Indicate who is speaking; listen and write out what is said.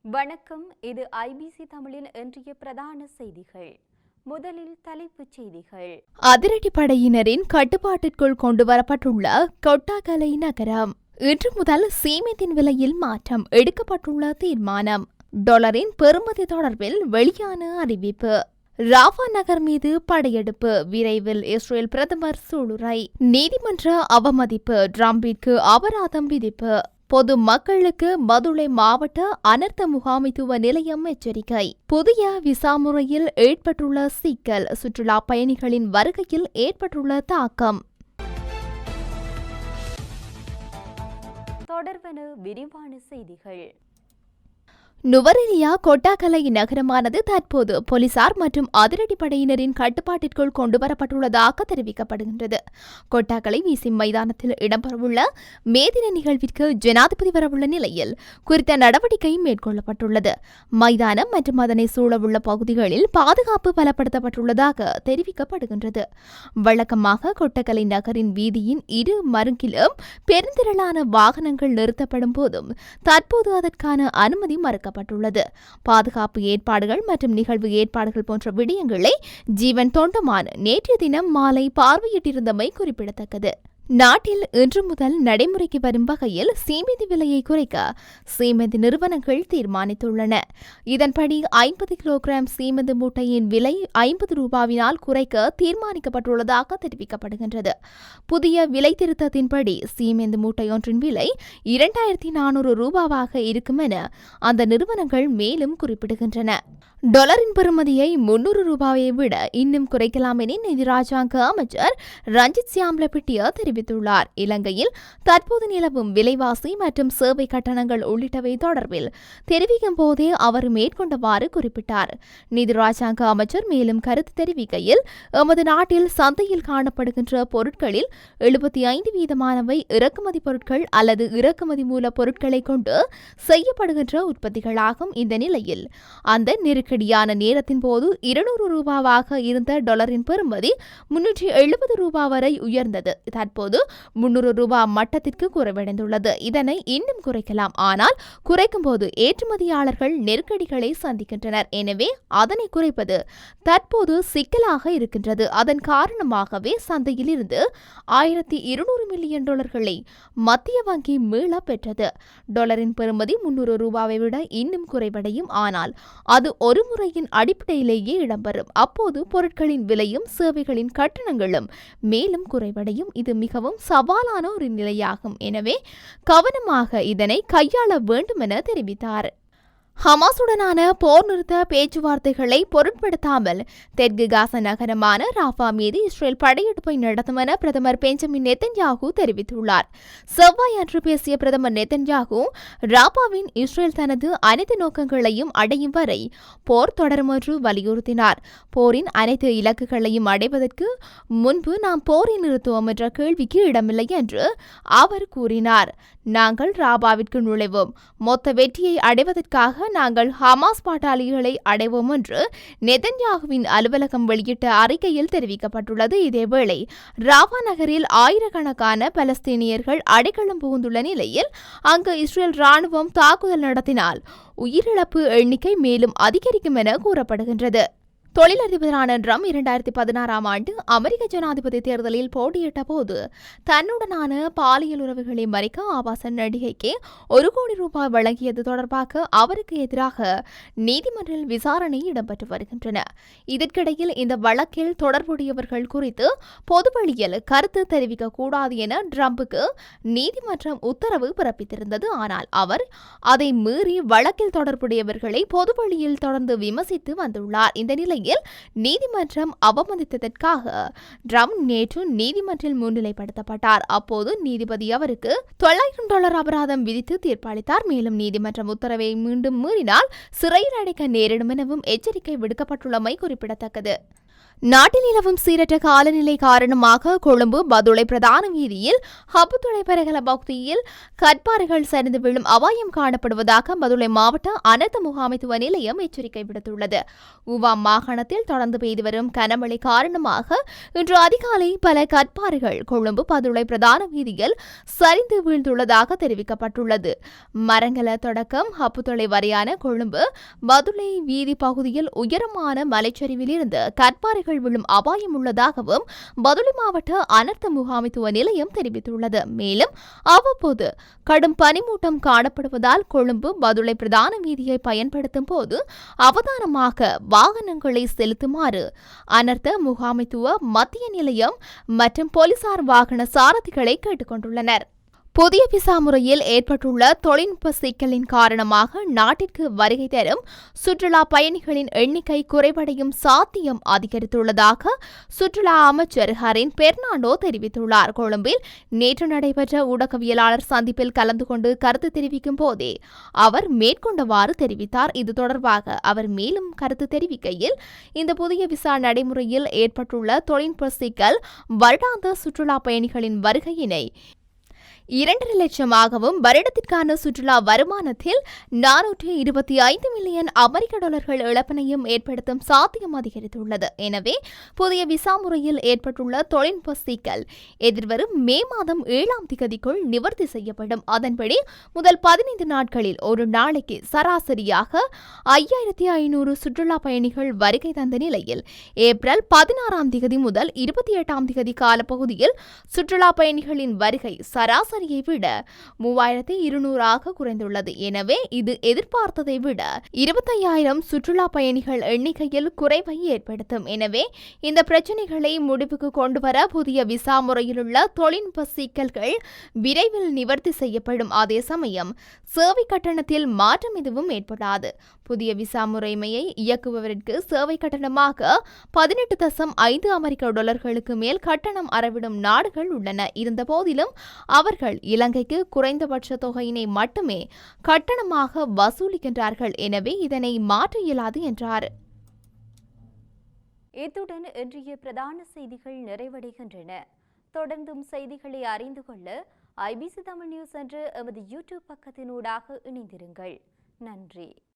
Speaker 1: வணக்கம். இது ஐபிசி தமிழின் இன்றைய பிரதான செய்திகள். முதலில் தலைப்புச் செய்திகள்.
Speaker 2: அதிரடிப்படையினரின் கட்டுப்பாட்டிற்குள் கொண்டுவரப்பட்டுள்ள கொட்டாகலை நகரம். இன்று முதல் சீமெந்தின் விலையில் மாற்றம் எடுக்கப்பட்டுள்ள தீர்மானம். டாலரின் பெறுமதி தொடர்பில் வெளியான அறிவிப்பு. ராஃபா நகர் மீது படையெடுப்பு விரைவில் இஸ்ரேல் பிரதமர் சூளுரை. நீதிமன்ற அவமதிப்பு டிரம்பிற்கு அபராதம் விதிப்பு. பொது மக்களுக்கு மதுளை மாவட்ட அனர்த்த முகாமைத்துவ நிலையம் எச்சரிக்கை. புதிய விசா முறையில் ஏற்பட்டுள்ள சிக்கல் சுற்றுலா பயணிகளின் வருகையில் ஏற்பட்டுள்ள தாக்கம்.
Speaker 1: தொடர்வன விரிவான செய்திகள்.
Speaker 2: நுவரெலியா கொட்டாகலை நகரமானது தற்போது போலீசார் மற்றும் அதிரடிப்படையினரின் கட்டுப்பாட்டிற்குள் கொண்டுவரப்பட்டுள்ளதாக தெரிவிக்கப்படுகின்றது. கொட்டாகலை வீசி மைதானத்தில் இடம்பெறவுள்ள மேதின நிகழ்விற்கு ஜனாதிபதி வரவுள்ள நிலையில் குறித்த நடவடிக்கை மேற்கொள்ளப்பட்டுள்ளது. மைதானம் மற்றும் அதனை சூழவுள்ள பகுதிகளில் பாதுகாப்பு பலப்படுத்தப்பட்டுள்ளதாக தெரிவிக்கப்படுகின்றது. வழக்கமாக கொட்டகலை நகரின் வீதியின் இரு மருங்கிலும் பெருந்திரளான வாகனங்கள் நிறுத்தப்படும் போதும் தற்போது அதற்கான அனுமதி மறுக்கப்பட்டுள்ளது. பாதுகாப்பு ஏற்பாடுகள் மற்றும் நிகழ்வு ஏற்பாடுகள் போன்ற விடயங்களை ஜீவன் தொண்டமான் நேற்றைய தினம் மாலை பார்வையிட்டிருந்தமை குறிப்பிடத்தக்கது. நாட்டில் இன்று முதல் நடைமுறைக்கு வரும் வகையில் சீமெந்தி விலையை குறைக்க சீமெந்தி நிறுவனங்கள் தீர்மானித்துள்ளன. இதன்படி 50 கிலோகிராம் சீமெந்தி மூட்டையின் விலை 50 ரூபாவினால் குறைக்க தீர்மானிக்கப்பட்டுள்ளதாக தெரிவிக்கப்படுகின்றது. புதிய விலை திருத்தத்தின்படி சீமெந்தி மூட்டை ஒன்றின் விலை 2400 ரூபாவாக இருக்கும் என அந்த நிறுவனங்கள் மேலும் குறிப்பிடுகின்றன. டாலரின் பெறுமதியை 300 ரூபாயை விட இன்னும் குறைக்கலாம் என நிதி ராஜாங்க அமைச்சர் ரஞ்சித் சியாம்லபிட்டிய தெரிவித்துள்ளார். இலங்கையில் தற்போது நிலவும் விலைவாசி மற்றும் சேவை கட்டணங்கள் உள்ளிட்டவை தொடர்பில் தெரிவிக்கும் போதே அவர் மேற்கொண்டவாறு குறிப்பிட்டார். நிதி ராஜாங்க அமைச்சர் மேலும் கருத்து தெரிவிக்கையில், எமது நாட்டில் சந்தையில் காணப்படுகின்ற பொருட்களில் 75% இறக்குமதி பொருட்கள் அல்லது இறக்குமதி மூல பொருட்களை கொண்டு செய்யப்படுகின்ற உற்பத்திகளாகும். இந்த நிலையில் அந்த நெருக்கடியான நேரத்தின் போது 200 ரூபாவாக இருந்த டாலரின் பெறுமதி 370 ரூபா வரை உயர்ந்தது. தற்போது 300 ரூபாய் மட்டத்திற்கு குறைவடைந்துள்ளது. இதனை இன்னும் குறைக்கலாம். ஆனால் குறைக்கும் போது ஏற்றுமதியாளர்கள் நெருக்கடிகளை சந்திக்கின்றனர். எனவே அதனை குறைப்பது தற்போது சிக்கலாக இருக்கின்றது. அதன் காரணமாகவே சந்தையில் இருந்து 1200 மில்லியன் டாலர்களை மத்திய வங்கி மீள பெற்றது. டாலரின் பெறுமதி 300 ரூபாவை விட இன்னும் குறைவடையும். ஆனால் அது ஒரு முறையின் அடிப்படையிலேயே இடம்பெறும். அப்போது பொருட்களின் விலையும் சேவைகளின் கட்டணங்களும் மேலும் குறைவடையும். இது மிகவும் சவாலான ஒரு நிலையாகும். எனவே கவனமாக இதனை கையாள வேண்டும் என தெரிவித்தார். ஹமாஸுடனான போர் நிறுத்த பேச்சுவார்த்தைகளை பொருட்படுத்தாமல் தெற்கு காசா நகரமான ராஃபா மீது இஸ்ரேல் படையெடுப்பை நடத்தும் என பிரதமர் பெஞ்சமின் நெத்தன்யாகு தெரிவித்துள்ளார். செவ்வாய் அன்று பேசிய பிரதமர் நெத்தன்யாகு, ராஃபாவின் இஸ்ரேல் தனது அனைத்து நோக்கங்களையும் அடையும் வரை போர் தொடரும் என்று வலியுறுத்தினார். போரின் அனைத்து இலக்குகளையும் அடைவதற்கு முன்பு நாம் போரை நிறுத்துவோம் என்ற கேள்விக்கு இடமில்லை என்று அவர் கூறினார். நாங்கள் ராபாவிற்கு நுழைவோம். மொத்த வெற்றியை அடைவதற்காக நாங்கள் ஹமாஸ் பாட்டாளிகளை அடைவோம் என்று நெதன்யாகுவின் அலுவலகம் வெளியிட்ட அறிக்கையில் தெரிவிக்கப்பட்டுள்ளது. இதேவேளை ராவா நகரில் ஆயிரக்கணக்கான பலஸ்தீனியர்கள் அடைக்கலம் புகுந்துள்ள நிலையில் அங்கு இஸ்ரேல் ராணுவம் தாக்குதல் நடத்தினால் உயிரிழப்பு எண்ணிக்கை மேலும் அதிகரிக்கும் என கூறப்படுகின்றது. தொழிலதிபரான ட்ரம்ப் 2016 ஆண்டு அமெரிக்க ஜனாதிபதி தேர்தலில் போட்டியிட்ட போது தன்னுடனான பாலியல் உறவுகளை மறைக்க ஆபாச நடிகைக்கு 1 கோடி ரூபாய் வழங்கியது தொடர்பாக அவருக்கு எதிராக நீதிமன்றில் விசாரணை இடம்பெற்று வருகின்றன. இதற்கிடையில் இந்த வழக்கில் தொடர்புடையவர்கள் குறித்து பொதுவெளியில் கருத்து தெரிவிக்கக்கூடாது என ட்ரம்புக்கு நீதிமன்றம் உத்தரவு பிறப்பித்திருந்தது. ஆனால் அவர் அதை மீறி வழக்கில் தொடர்புடையவர்களை பொதுவெளியில் தொடர்ந்து விமர்சித்து வந்துள்ளார். இந்த நிலையில் நீதிமன்றம் அவமதித்ததற்காக ட்ரம்ப் நேற்று நீதிமன்றில் முன்னிலைப்படுத்தப்பட்டார். அப்போது நீதிபதி அவருக்கு $900 அபராதம் விதித்து தீர்ப்பளித்தார். மேலும் நீதிமன்றம் உத்தரவை மீண்டும் மீறினால் சிறையில் அடைக்க நேரிடும் எனவும் எச்சரிக்கை விடுக்கப்பட்டுள்ளமை குறிப்பிடத்தக்கது. நாட்டில் நிலவும் சீரற்ற காலநிலை காரணமாக கொழும்பு பதுளை பிரதான வீதியில் ஹப்புத்துளை பரகல பகுதியில் கற்பாறைகள் சரிந்து விழும் அபாயம் காணப்படுவதாக பதுளை மாவட்ட அனர்த்த முகாமைத்துவ நிலையம் எச்சரிக்கை விடுத்துள்ளது. ஊவா மாகாணத்தில் தொடர்ந்து பெய்து வரும் கனமழை காரணமாக இன்று அதிகாலை பல கற்பாறைகள் கொழும்பு பதுளை பிரதான வீதியில் சரிந்து வீழ்ந்துள்ளதாக தெரிவிக்கப்பட்டுள்ளது. மரங்கல தொடக்கம் ஹப்புத்துளை வரையான கொழும்பு பதுளை வீதி பகுதியில் உயரமான மலைச்சரிவில் இருந்து கற்பாறைகள் விழும் அபாயம் உள்ளதாகவும் பதுளை மாவட்ட அனர்த்த முகாமைத்துவ நிலையம் தெரிவித்துள்ளது. மேலும் அவ்வப்போது கடும் பனிமூட்டம் காணப்படுவதால் கொழும்பு பதுளை பிரதான வீதியை பயன்படுத்தும் போது அவதானமாக வாகனங்களை செலுத்துமாறு அனர்த்த முகாமைத்துவ மத்திய நிலையம் மற்றும் போலீசார் வாகன சாரதிகளை கேட்டுக் கொண்டுள்ளனர். புதிய விசா முறையில் ஏற்பட்டுள்ள தொழில்நுட்ப சிக்கலின் காரணமாக நாட்டிற்கு வருகை தரும் சுற்றுலா பயணிகளின் எண்ணிக்கை குறைவடையும் சாத்தியம் அதிகரித்துள்ளதாக சுற்றுலா அமைச்சர் ஹரின் பெர்னாண்டோ தெரிவித்துள்ளார். கொழும்பில் நேற்று நடைபெற்ற ஊடகவியலாளர் சந்திப்பில் கலந்து கொண்டு கருத்து தெரிவிக்கும் போதே அவர் மேற்கொண்டவாறு தெரிவித்தார். இது தொடர்பாக அவர் மேலும் கருத்து தெரிவிக்கையில், இந்த புதிய விசா நடைமுறையில் ஏற்பட்டுள்ள தொழில்நுட்ப சிக்கல் வருடாந்த சுற்றுலா பயணிகளின் வருகையினை 2.5 லட்சமாகவும் வருடத்திற்கான சுற்றுலா வருமானத்தில் 425 மில்லியன் அமெரிக்க டாலர்கள் இழப்பினையும் ஏற்படுத்தும் சாத்தியம் அதிகரித்துள்ளது. எனவே புதிய விசா முறையில் ஏற்பட்டுள்ள தொழில்நுட்ப சிக்கல் எதிர்வரும் மே மாதம் 7ஆம் தேதிக்குள் நிவர்த்தி செய்யப்படும். அதன்படி முதல் 15 நாட்களில் ஒரு நாளைக்கு சராசரியாக 5500 சுற்றுலா பயணிகள் வருகை தந்த நிலையில் ஏப்ரல் 16ஆம் தேதி முதல் 28ஆம் தேதி காலப்பகுதியில் சுற்றுலா பயணிகளின் வருகை சராசரியை விட 3200 குறைந்துள்ளது. எனவே இது எதிர்பார்த்ததை விட 25,000 சுற்றுலா பயணிகள் எண்ணிக்கையில் குறைவை ஏற்படுத்தும். எனவே இந்த பிரச்சினைகளை முடிவுக்கு கொண்டுவர புதிய விசா முறையிலுள்ள தொழில்நுட்ப சிக்கல்கள் விரைவில் நிவர்த்தி செய்யப்படும். அதே சமயம் சேவை கட்டணத்தில் மாற்றம் எதுவும் ஏற்படாது. புதிய விசா முறைமையை இயக்குபவருக்கு சேவை கட்டணமாக 18.5 அமெரிக்க டாலர்களுக்கு மேல் கட்டணம் அறவிடும் நாடுகள் உள்ளன. இருந்தபோதிலும் அவர்கள் இலங்கைக்கு குறைந்தபட்ச தொகையினை மட்டுமே கட்டணமாக வசூலிக்கின்றார்கள். எனவே இதனை மாற்ற இயலாது என்றார்.
Speaker 1: இத்துடன் இன்றைய பிரதான செய்திகள் நிறைவடைகின்றன. தொடர்ந்தும் செய்திகளை அறிந்து கொள்ள IBC தமிழ் நியூஸ் என்ற எமது யூடியூப் பக்கத்தினூடாக இணைந்திருங்கள். நன்றி.